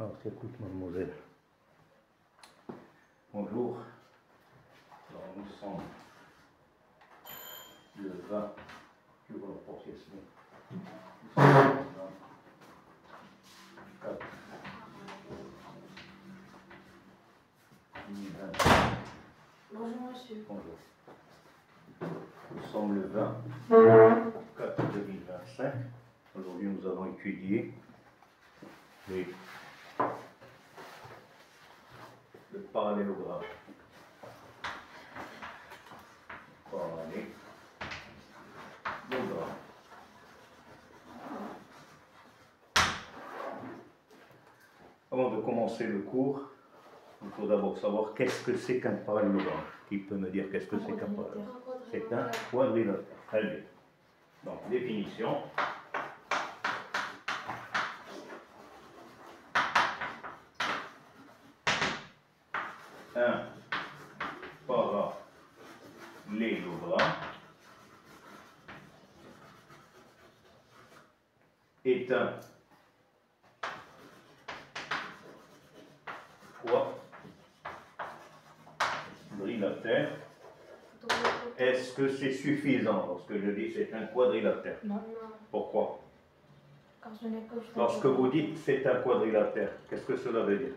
Alors, écoute, mademoiselle. Bonjour. Alors, nous sommes le 20. Je vois la porte ici. Nous sommes le 24. 2020. Bonjour monsieur. Bonjour. Nous sommes le 24 2025. Aujourd'hui, nous allons étudier le parallélogramme. Parallélogramme. Avant de commencer le cours, il faut d'abord savoir qu'est-ce que c'est qu'un parallélogramme. Qui peut me dire qu'est-ce que c'est qu'un parallélogramme? C'est un quadrilatère. Très bien. Donc, définition. Un parallélogramme est un quadrilatère. Est-ce que c'est suffisant lorsque je dis c'est un quadrilatère? Non. Pourquoi? Car je n'ai que Lorsque vous dites c'est un quadrilatère, qu'est-ce que cela veut dire?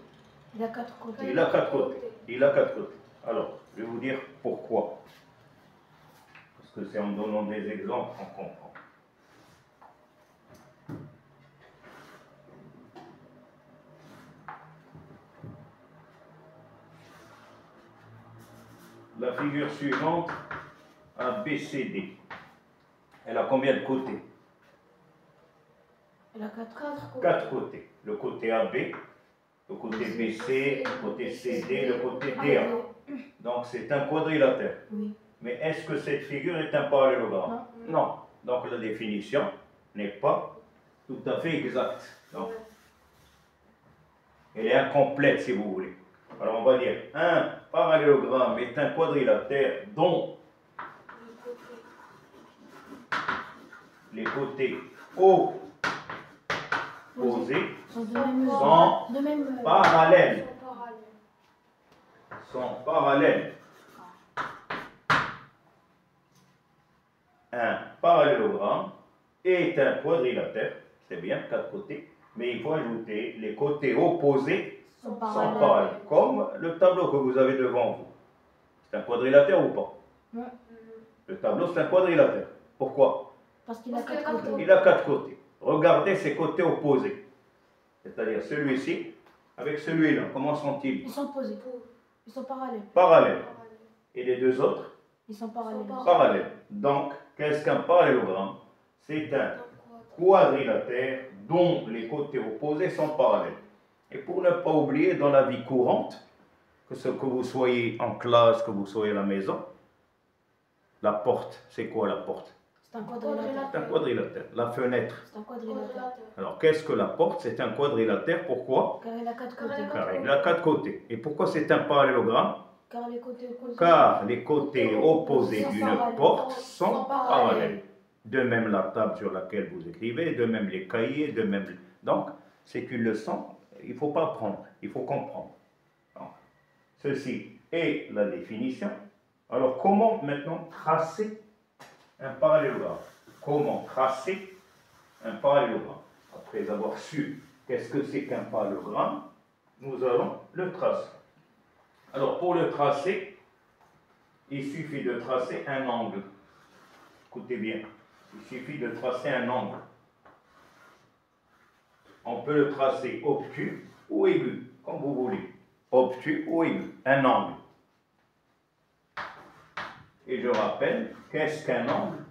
Il a 4 côtés. Il a 4 côtés. Il a 4 côtés. Alors, je vais vous dire pourquoi. Parce que c'est en donnant des exemples qu'on comprend. La figure suivante, ABCD. Elle a combien de côtés? Il a 4 côtés. 4 côtés. Le côté AB, le côté BC, le côté CD, le côté DA. Donc c'est un quadrilatère. Oui. Mais est-ce que cette figure est un parallélogramme? Non. Donc la définition n'est pas tout à fait exacte. Donc, elle est incomplète si vous voulez. Alors on va dire un parallélogramme est un quadrilatère dont les côtés opposés sont parallèles. Sont parallèles. Un parallélogramme est un quadrilatère, c'est bien, 4 côtés, mais il faut ajouter les côtés opposés sont parallèles, comme le tableau que vous avez devant vous. C'est un quadrilatère ou pas? Non. Le tableau, c'est un quadrilatère. Pourquoi? Parce qu'il a 4 côtés. Il a 4 côtés. Regardez ses côtés opposés. C'est-à-dire celui-ci avec celui-là. Comment sont-ils? Ils sont opposés. Ils sont parallèles. Parallèles. Et les deux autres? Ils sont parallèles. Parallèles. Donc, qu'est-ce qu'un parallélogramme? C'est un quadrilatère dont les côtés opposés sont parallèles. Et pour ne pas oublier dans la vie courante, que vous soyez en classe, que vous soyez à la maison, la porte, c'est quoi la porte? C'est un quadrilatère. C'est un quadrilatère. La fenêtre. C'est un quadrilatère. Alors, qu'est-ce que la porte? C'est un quadrilatère. Pourquoi? Car il a 4 côtés. Car il a 4 côtés. Et pourquoi c'est un parallélogramme? Car les côtés opposés. Car les côtés opposés d'une porte sont parallèles. parallèles. De même la table sur laquelle vous écrivez, de même les cahiers, de même... Donc, c'est une leçon, il ne faut pas apprendre, il faut comprendre. Donc, ceci est la définition. Alors, comment maintenant tracer un parallélogramme? Comment tracer un parallélogramme? Après avoir su qu'est-ce que c'est qu'un parallélogramme, nous allons le tracer. Alors, pour le tracer, il suffit de tracer un angle. Écoutez bien, il suffit de tracer un angle. On peut le tracer obtus ou aigu, comme vous voulez. Obtus ou aigu, un angle. Et je rappelle, qu'est-ce qu'un angle?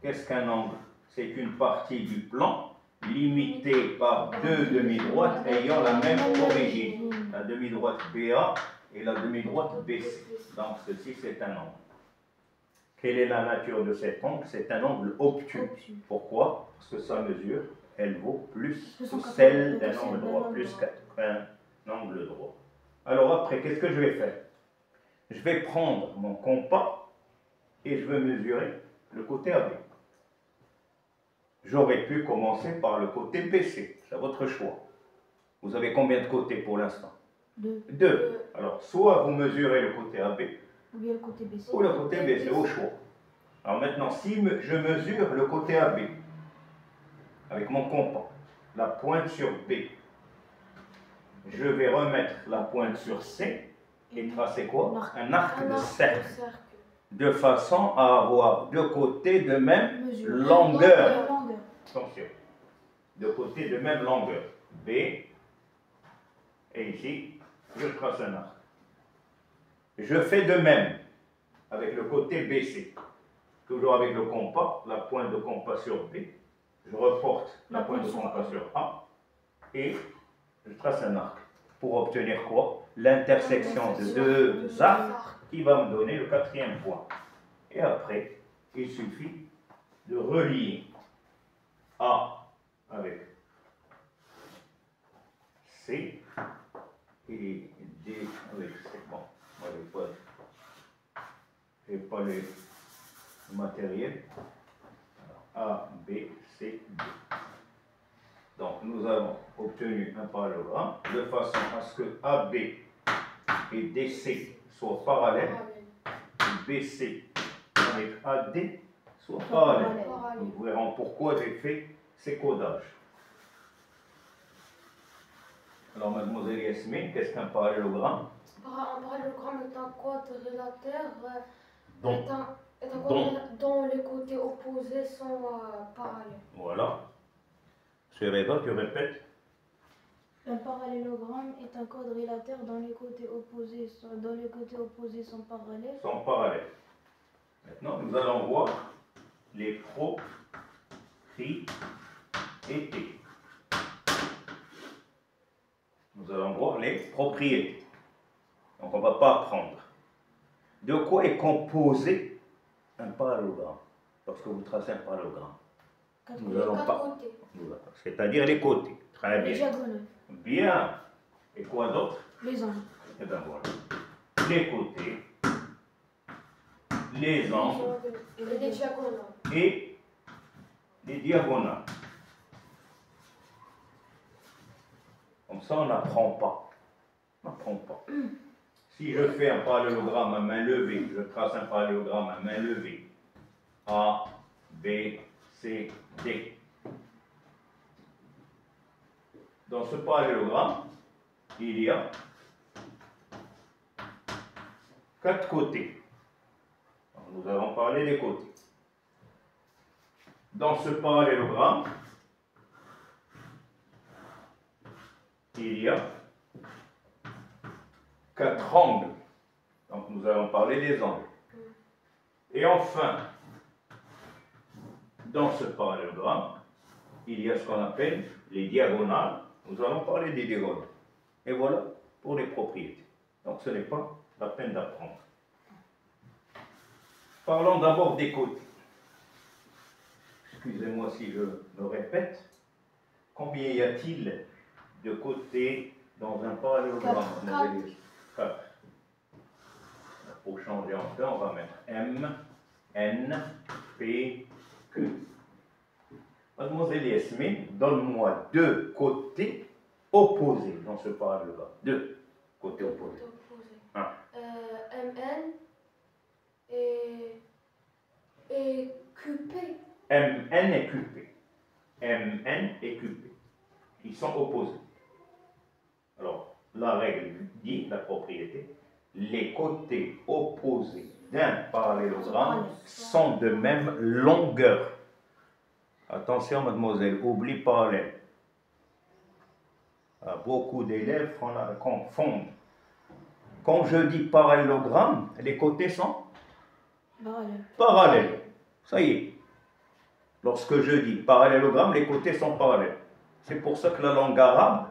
Qu'est-ce qu'un angle? C'est une partie du plan limitée par deux demi-droites ayant la même origine. La demi-droite BA et la demi-droite BC. Donc ceci, c'est un angle. Quelle est la nature de cet angle? C'est un angle obtus. Pourquoi? Parce que sa mesure, elle vaut plus que celle d'un angle droit, plus qu'un angle droit. Alors après, qu'est-ce que je vais faire? Je vais prendre mon compas et je vais mesurer le côté AB. J'aurais pu commencer par le côté BC, c'est votre choix. Vous avez combien de côtés pour l'instant? 2. 2. Alors, soit vous mesurez le côté AB, Ou bien le côté BC. ou le côté BC, au choix. Alors maintenant, si je mesure le côté AB, avec mon compas, la pointe sur B, je vais remettre la pointe sur C et tracer quoi? Un arc de cercle. De façon à avoir deux côtés de même longueur. Attention. Deux côtés de même longueur. B. Et ici, je trace un arc. Je fais de même avec le côté BC. Toujours avec le compas, la pointe de compas sur B. Je reporte la pointe de compas sur A. Et je trace un arc. Pour obtenir quoi? L'intersection de deux arcs qui va me donner le quatrième point. Et après, il suffit de relier A avec C et D avec C. Bon, moi je n'ai pas le matériel. A, B, C, D. Donc nous avons obtenu un parallélogramme de façon à ce que AB et DC soient parallèles et BC avec AD soient parallèles. Nous verrons pourquoi j'ai fait ces codages. Alors mademoiselle Yasmine, qu'est-ce qu'un parallélogramme? Un parallélogramme est un quadrilatère dont les côtés opposés sont parallèles. Voilà. Monsieur Reda, tu répètes? Un parallélogramme est un quadrilatère dont les côtés opposés sont parallèles. Sont parallèles. Maintenant, nous allons voir les propriétés. Nous allons voir les propriétés. Donc, on ne va pas apprendre. De quoi est composé un parallélogramme? Parce que vous tracez un parallélogramme. Nous allons pas. C'est-à-dire les côtés. Très bien. Les diagonales. Bien. Et quoi d'autre? Les angles. Et bien voilà. Les côtés, les angles et les diagonales. Et les diagonales. Comme ça, on n'apprend pas. On n'apprend pas. Si je fais un parallélogramme à main levée, je trace un parallélogramme à main levée. A, B, C, D. Dans ce parallélogramme, il y a 4 côtés. Nous allons parler des côtés. Dans ce parallélogramme, il y a 4 angles. Donc nous allons parler des angles. Et enfin, dans ce parallélogramme, il y a ce qu'on appelle les diagonales. Nous allons parler des diagonales. Et voilà pour les propriétés. Donc ce n'est pas la peine d'apprendre. Parlons d'abord des côtés. Excusez-moi si je me répète. Combien y a-t-il de côtés dans un parallélogramme? 4. Pour changer en fait, on va mettre M, N, P, Q. Mademoiselle Yasmine, donne-moi 2 côtés opposés dans ce parallélogramme. 2 côtés opposés. MN et QP. MN et QP. MN et QP. Ils sont opposés. Alors, la règle dit, la propriété, les côtés opposés d'un parallélogramme sont de même longueur. Attention, mademoiselle, oublie parallèle. Beaucoup d'élèves confondent. Quand je dis parallélogramme, les côtés sont parallèles. Ça y est. Lorsque je dis parallélogramme, les côtés sont parallèles. C'est pour ça que la langue arabe,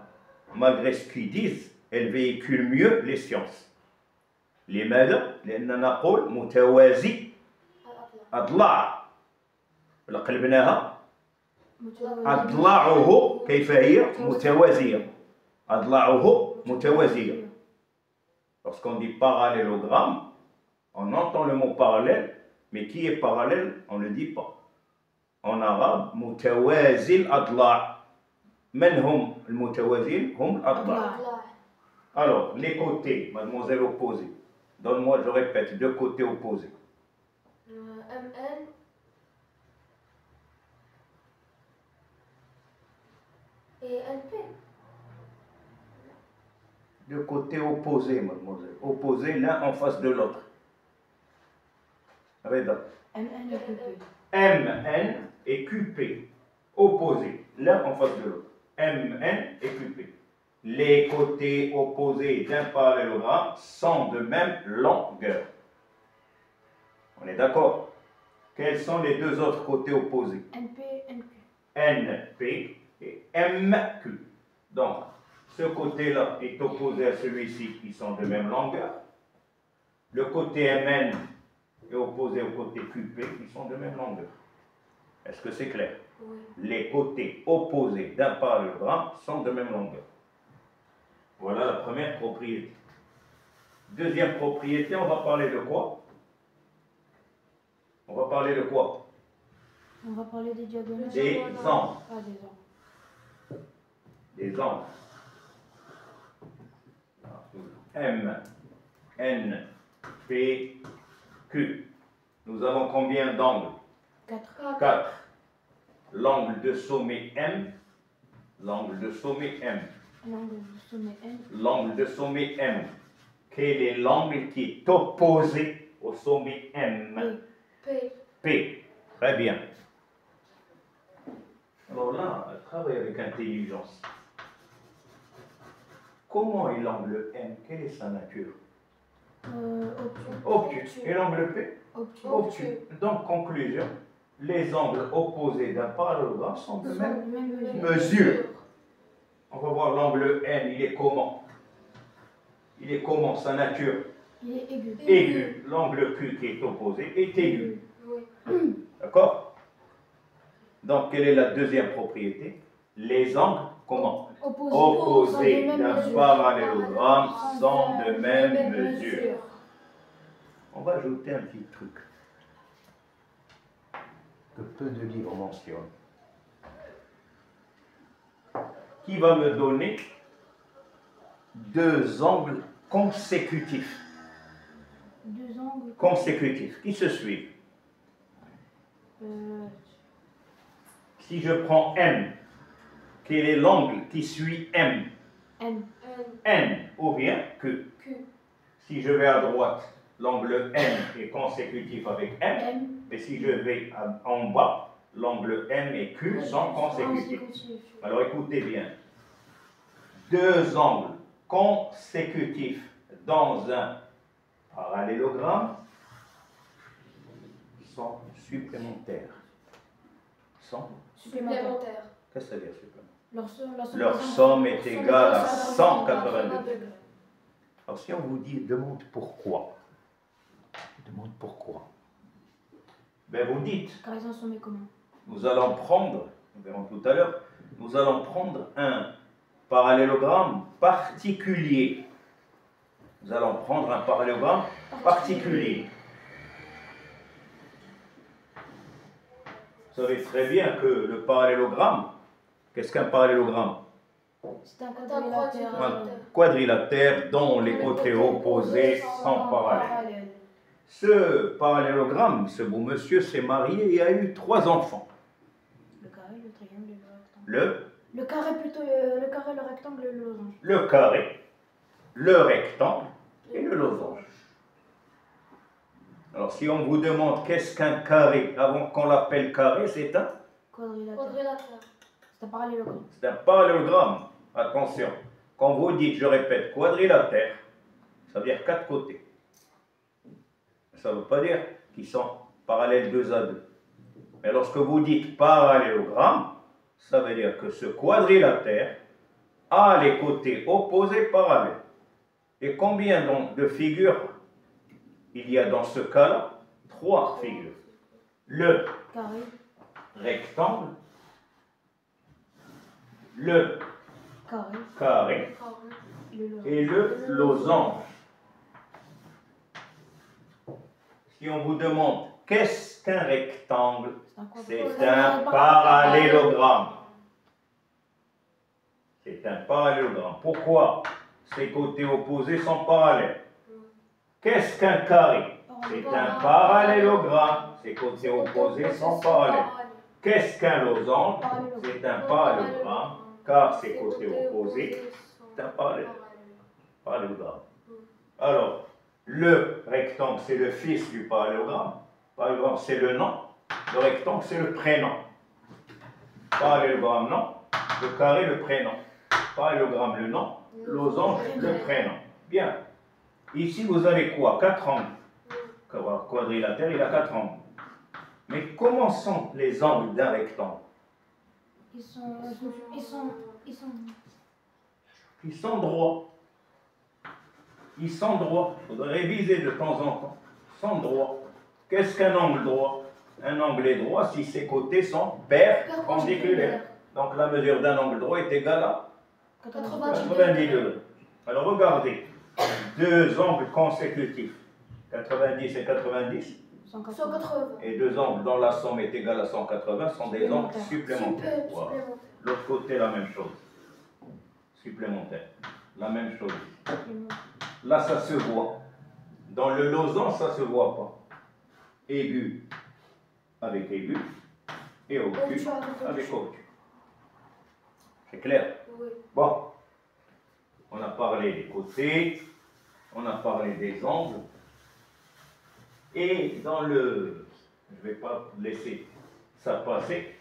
malgré ce qu'ils disent, elle véhicule mieux les sciences. لماذا؟ لأننا نقول متوازي أضلاع. قلبناها أضلاعه كيف هي؟ متوازية. أضلاعه متوازية. Lorsqu'on dit parallélogramme, on entend le mot parallèle, mais qui est parallèle, on ne le dit pas. En arabe, متوازي الأضلاع. من هم المتوازين؟ هم الأضلاع. أضلاع. Alors, les côtés, mademoiselle opposée. Donne-moi, je répète, deux côtés opposés. MN et NP. Deux côtés opposés, mademoiselle. Opposés l'un en face de l'autre. Reda. MN et QP. MN et QP. Opposés l'un en face de l'autre. MN et QP. Les côtés opposés d'un parallélogramme sont de même longueur. On est d'accord? Quels sont les deux autres côtés opposés? NP, NQ. NP et MQ. Donc, ce côté-là est opposé à celui-ci qui sont de même longueur. Le côté MN est opposé au côté QP qui sont de même longueur. Est-ce que c'est clair? Oui. Les côtés opposés d'un parallélogramme sont de même longueur. Voilà la première propriété. Deuxième propriété, on va parler de quoi? On va parler de quoi? On va parler des diagonales. Des angles. Ah, des angles. Des angles. M, N, P, Q. Nous avons combien d'angles? 4. 4. L'angle de sommet M. L'angle de sommet M. L'angle du sommet N. L'angle de sommet M. Quel est l'angle qui est opposé au sommet M? P. P. Très bien. Alors là, travaille avec intelligence. Comment est l'angle M? Quelle est sa nature? Obtus. Et l'angle P? Obtus. Donc, conclusion, les angles opposés d'un parallélogramme sont de même mesure. On va voir l'angle N, il est comment? Il est comment sa nature? Il est aigu. Aigu. L'angle Q qui est opposé est aigu. Oui. D'accord? Donc, quelle est la deuxième propriété? Les angles, comment? Opposés d'un parallélogramme sont de même mesure. On va ajouter un petit truc que peu de livres mentionnent. Qui va me donner deux angles consécutifs? Deux angles Consécutifs, qui se suivent. Si je prends M, quel est l'angle qui suit M? N. N, ou bien Q. Si je vais à droite, l'angle N est consécutif avec M, et si je vais en bas, l'angle M et Q sont consécutifs. Alors écoutez bien. Deux angles consécutifs dans un parallélogramme sont supplémentaires. Sont Supplémentaires. Qu'est-ce que ça veut dire supplémentaire? Leur somme est égale à 182 degrés. Alors si on vous dit demande pourquoi, ben vous dites, Car ils en sont mes communs. nous allons prendre, nous verrons tout à l'heure, nous allons prendre un parallélogramme particulier. Nous allons prendre un parallélogramme particulier. Vous savez très bien que le parallélogramme, qu'est-ce qu'un parallélogramme? C'est un quadrilatère. Un quadrilatère dont les côtés opposés sont parallèles. Ce parallélogramme, ce beau monsieur s'est marié et a eu 3 enfants. Le carré, le triangle et le rectangle. Le carré plutôt, le carré, le rectangle et le losange. Le carré, le rectangle et le losange. Alors si on vous demande qu'est-ce qu'un carré, avant qu'on l'appelle carré, c'est un quadrilatère. C'est un parallélogramme. C'est un parallélogramme. Attention, quand vous dites, je répète, quadrilatère, ça veut dire 4 côtés. Ça ne veut pas dire qu'ils sont parallèles 2 à 2. Mais lorsque vous dites parallélogramme, ça veut dire que ce quadrilatère a les côtés opposés parallèles. Et combien donc de figures il y a dans ce cas-là? 3 figures. Le carré, rectangle, le carré et le losange. Si on vous demande qu'est-ce qu'un rectangle, c'est un parallélogramme. C'est un parallélogramme. Pourquoi ces côtés opposés sont parallèles? Qu'est-ce qu'un carré? C'est un parallélogramme. Ces côtés opposés sont parallèles. Qu'est-ce qu'un losange? C'est un parallélogramme, car ces côtés opposés, c'est un parallélogramme. Alors, le rectangle, c'est le fils du parallélogramme. Parallélogramme, c'est le nom. Le rectangle, c'est le prénom. Parallélogramme, non. Le carré, le prénom. Parallélogramme, le nom. Losange, le prénom. Bien. Ici, vous avez quoi? 4 angles. Quadrilatère, il a 4 angles. Mais comment sont les angles d'un rectangle? Ils sont droits. Ils sont droits. Il faudrait réviser de temps en temps. Ils sont droits. Qu'est-ce qu'un angle droit? Un angle est droit si ses côtés sont perpendiculaires. Donc la mesure d'un angle droit est égale à 90 degrés. Alors regardez, deux angles consécutifs, 90 et 90, 180. et deux angles dont la somme est égale à 180 sont des angles supplémentaires. Voilà. L'autre côté, la même chose. Supplémentaire. La même chose. Là, ça se voit. Dans le losange, ça ne se voit pas. Aigu avec aigu et obtus avec obtus. C'est clair? Oui. Bon. On a parlé des côtés, on a parlé des angles. Et dans le... Je ne vais pas laisser ça passer.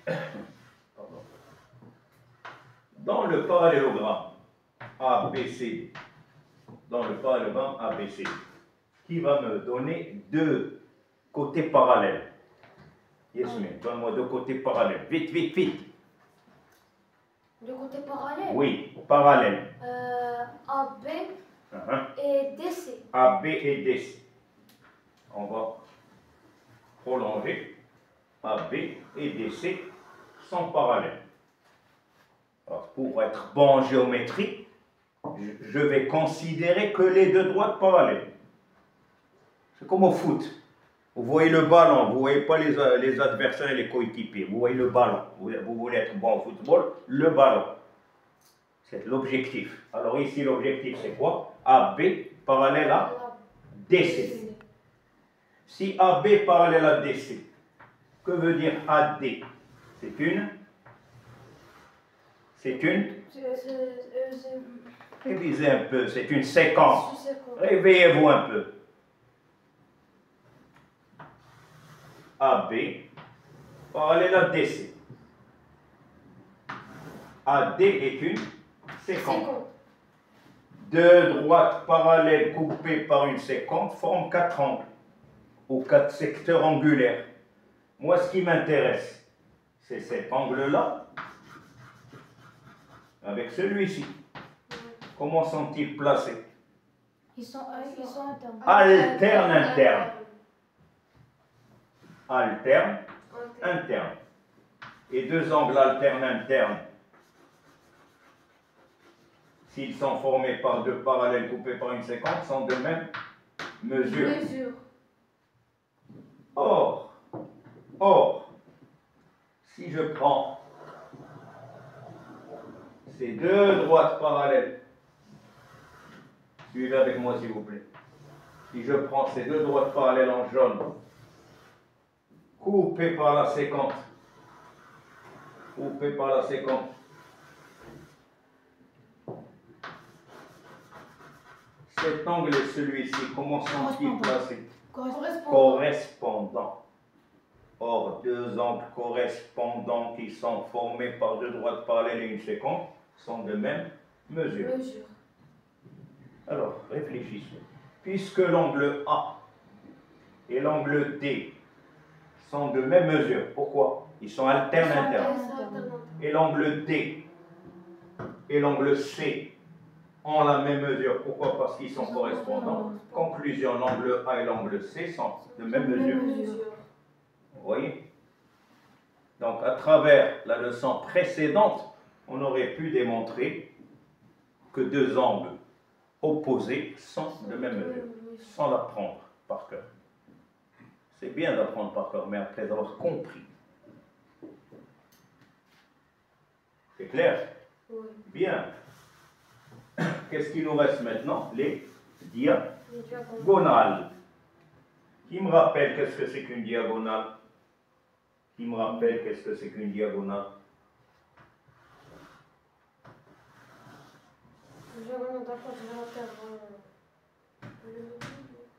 Pardon. Dans le parallélogramme ABC, qui va me donner deux côtés parallèles. Yasmine, donne-moi deux côtés parallèles. Vite, vite, vite. Deux côtés parallèles? Oui, parallèles. AB et DC. AB et DC. On va prolonger. AB et DC sont parallèles. Alors, pour être bon en géométrie, je vais considérer que les deux droites parallèles. C'est comme au foot. Vous voyez le ballon, vous ne voyez pas les adversaires et les coéquipiers. Vous voyez le ballon. Vous voulez être bon au football, le ballon. C'est l'objectif. Alors ici, l'objectif, c'est quoi? AB parallèle à DC. Si AB parallèle à DC, que veut dire AD? Révisez un peu, c'est une séquence. Réveillez-vous un peu. AB parallèle à DC. AD est une séquence. Deux droites parallèles coupées par une séquence forment 4 angles, ou 4 secteurs angulaires. Moi, ce qui m'intéresse, c'est cet angle-là, avec celui-ci. Comment sont-ils placés? Ils sont internes. Alterne, interne. Alterne, interne. Et deux angles alternes internes, s'ils sont formés par deux parallèles coupés par une séquence, sont de même mesure. Or, si je prends ces deux droites parallèles, suivez avec moi s'il vous plaît, si je prends ces deux droites parallèles en jaune, coupées par la séquence, cet angle et celui-ci, comment sont-ils placés? Correspondants. Or, deux angles correspondants qui sont formés par deux droites parallèles et une séquence sont de même mesure. Alors, réfléchissez. Puisque l'angle A et l'angle D sont de même mesure, pourquoi? Ils sont alternes internes. Et l'angle D et l'angle C ont la même mesure. Pourquoi? Parce qu'ils sont correspondants. Conclusion, l'angle A et l'angle C sont de même mesure. Vous voyez? Donc, à travers la leçon précédente, on aurait pu démontrer que deux angles opposés sont de même mesure, sans l'apprendre par cœur. C'est bien d'apprendre par cœur, mais après avoir compris. C'est clair? Oui. Bien. Qu'est-ce qu'il nous reste maintenant? Les diagonales. Qui me rappelle qu'est-ce que c'est qu'une diagonale? Qui me rappelle qu'est-ce que c'est qu'une diagonale?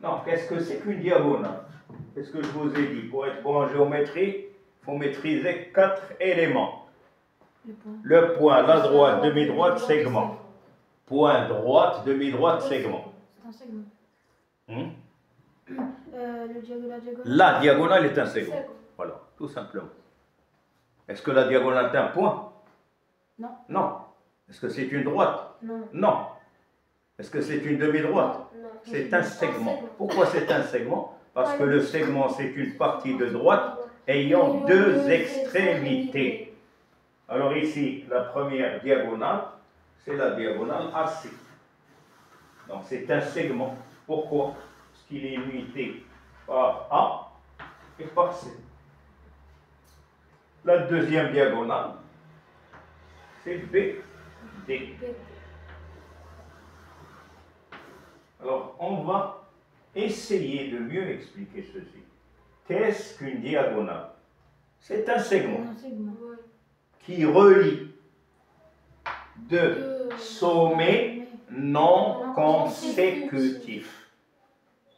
Non, qu'est-ce que c'est qu'une diagonale? Qu'est-ce que je vous ai dit? Pour être bon en géométrie, il faut maîtriser 4 éléments. Le point, la droite, demi-droite, segment. Point, droite, demi-droite, segment. C'est un segment. Hmm? La diagonale. La diagonale est un segment. Voilà, tout simplement. Est-ce que la diagonale est un point? Non. Non. Est-ce que c'est une droite? Non. Non. Est-ce que c'est une demi-droite? Non. C'est un segment. Pourquoi c'est un segment? Parce que le segment, c'est une partie de droite ayant deux extrémités. Alors ici, la première diagonale, c'est la diagonale AC. Donc c'est un segment. Pourquoi? Parce qu'il est unité par A et par C. La deuxième diagonale, c'est BD. Alors, on va essayer de mieux expliquer ceci. Qu'est-ce qu'une diagonale? C'est un segment qui relie deux sommets non consécutifs.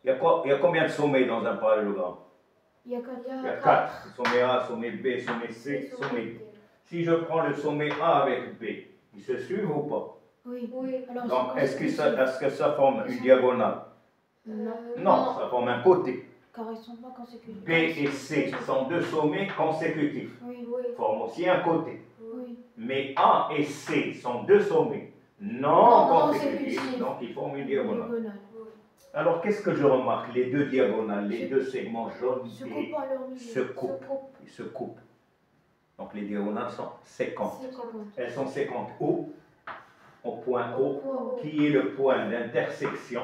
Il y a combien de sommets dans un parallélogramme? Il y a 4. Il y a 4. Sommet A, sommet B, sommet C, sommet D. Si je prends le sommet A avec B, ils se suivent ou pas? Oui. Alors, donc, est-ce que ça forme une diagonale? Non, ça forme un côté. Car ils ne sont pas consécutifs. B et C sont deux sommets consécutifs. Oui. Forment aussi un côté. Oui. Mais A et C sont deux sommets non consécutifs. Donc, ils forment une diagonale. Alors, qu'est-ce que je remarque? Les deux diagonales, les deux segments jaunes se coupent. Donc, les diagonales sont séquentes. Elles sont séquentes où? Au point O, qui est le point d'intersection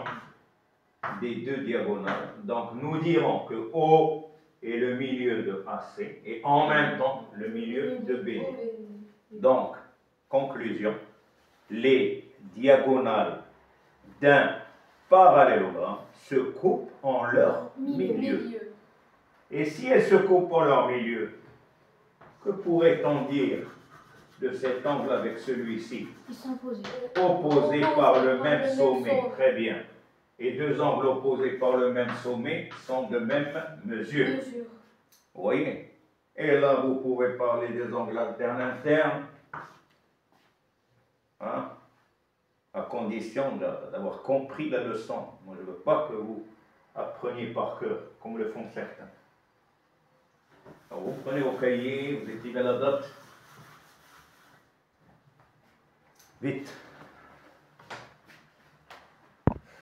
des deux diagonales. Donc, nous dirons que O est le milieu de AC et en même temps le milieu de BD. Donc, conclusion, les diagonales d'un parallélogramme se coupent en leur milieu. Et si elles se coupent en leur milieu, que pourrait-on dire de cet angle avec celui-ci? Ils sont opposés. Opposés par le même sommet. Très bien. Et deux angles opposés par le même sommet sont de même mesure. Vous voyez? Et là, vous pouvez parler des angles alternes internes. Hein? À condition d'avoir compris la leçon. Moi, je ne veux pas que vous appreniez par cœur, comme le font certains. Alors, vous prenez vos cahiers, vous écrivez la date. Vite.